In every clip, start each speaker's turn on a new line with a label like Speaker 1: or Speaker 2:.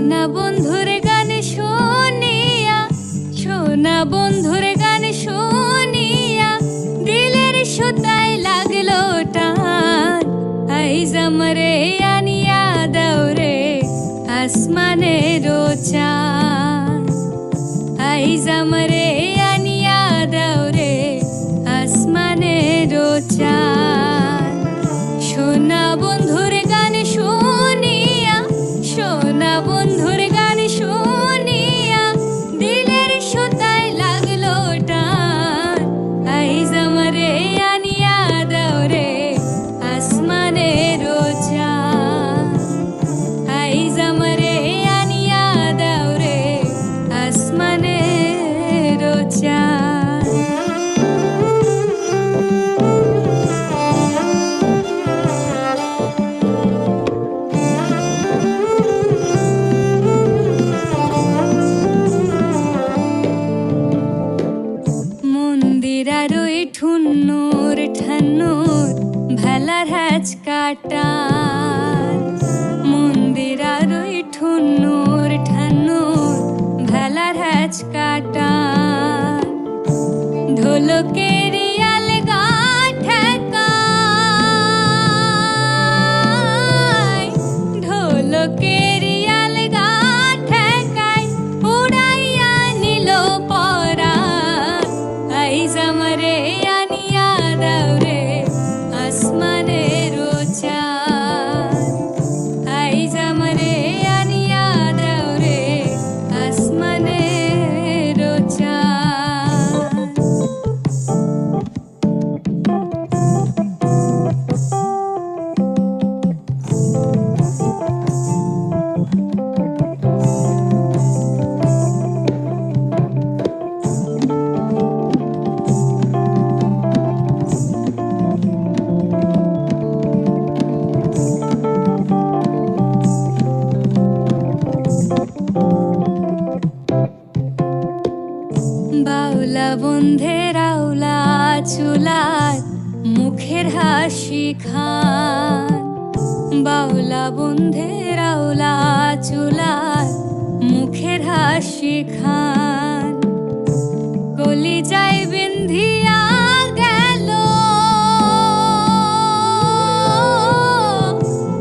Speaker 1: সোনা বন্ধুর গান শুনিয়া, সোনা বন্ধুর গান শুনিয়া দিলের সুতায় লাগলো টান। আইজ আমরে আনিয়া দাও রে আসমানের চাঁদ, আইজ আমরে আনিয়া দাও রে আসমানের চাঁদ। সোনা বন্ধুর গান শুনিয়া, সোনা বন্ধুর গান শুনিয়া দিলের সুতায় লাগলো টান। আইজ আমরে আনিয়া দাও রে আসমানের চাঁদ, আইজ আমরে আনিয়া দাও রে আসমানের চাঁদ। মন্দিরার ওই ঠুন্নুর ঠান্নুর ভেলার হ্যাচ কাটার, মন্দিরার ওই ঠুন্নুর ঠান্নুর ভেলার হ্যাচ কাটার। ঢোলকের আলগা ঠেকায়, ঢোলকের আলগা ঠেকায় উড়াইয়া নিল পরাণ। আইজ আমরে আনিয়া দাও রে আসমানের চাঁদ, আইজ আমরে আনিয়া দাও রে আসমানের চাঁদ। বাউলা বন্ধের আউলা চুলার মুখের হাসি খান, বাউলা বন্ধের আউলা চুলার মুখের হাসি খান। কলিজায় বিন্ধিয়া গেল,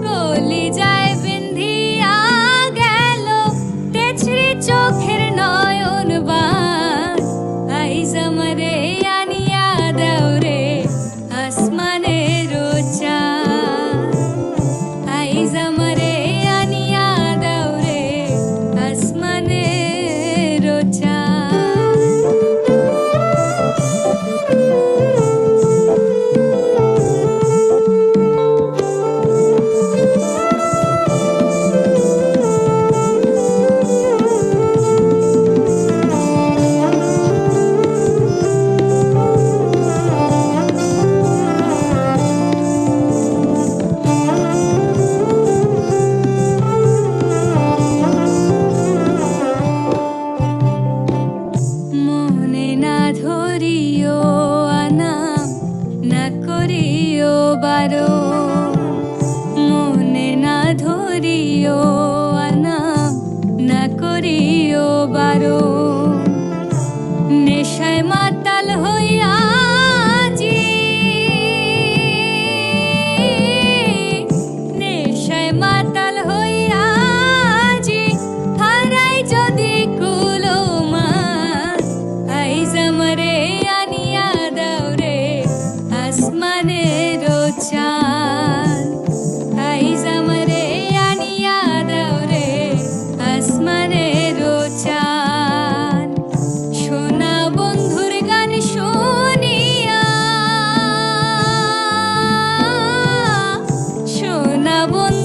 Speaker 1: কলিজায় বিন্ধিয়া গেল তেছরি চোখের নয়ন বান। আইজ আমরে আনিয়া দাও রে আসমানের চাঁদ, আইজ আমরে আনিয়া দাও রে আসমানের চাঁদ। মনে না ধরিও আনাম না করিও বারণ, মনে না ধরিও আনাম না করিও বারণ। নেশায় মাতাল হইয়া জি, নেশায় মাতাল হইয়া জি হারাই যদি কুলো মান। আইজ আমরে আনিয়া দাও রে আসমানের চাঁদ, আইজ আমরে আনিয়া দাও রে আসমানের চাঁদ। সোনা বন্ধুর গান শুনিয়া, সোনা বন্ধু